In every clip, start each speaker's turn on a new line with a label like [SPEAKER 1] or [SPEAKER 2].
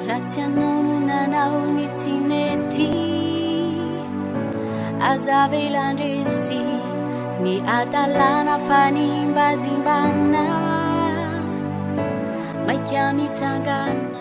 [SPEAKER 1] Ratianono nanao ny tsinety azavelandresy ny atalana fanimbazimbana maika mitsangana.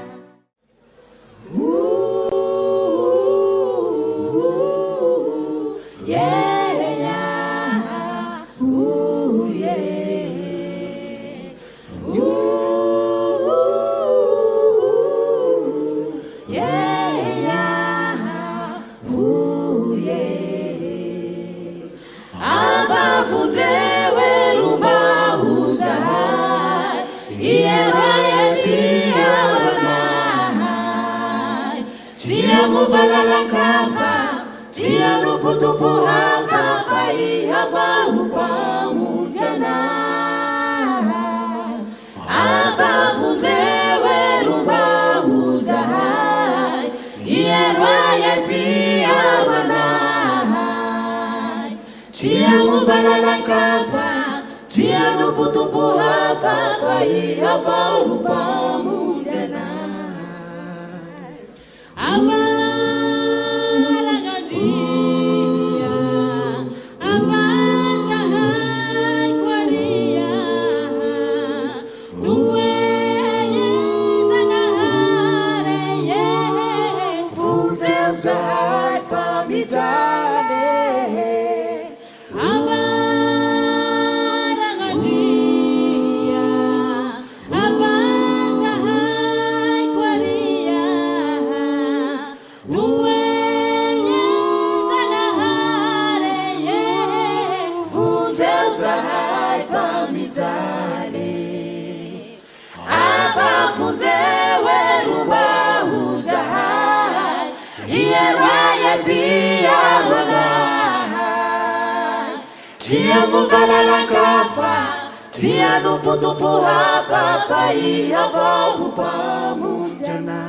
[SPEAKER 2] Tia no putupu hava pai hava lupa mutiana aba mundewe lumba uzahai ierwa pia wanai tia no balala kava tia no putupu hava pai hava lupa mutiana aba tia no balala kafa tia no putupu hava pai hava lupa mutiana.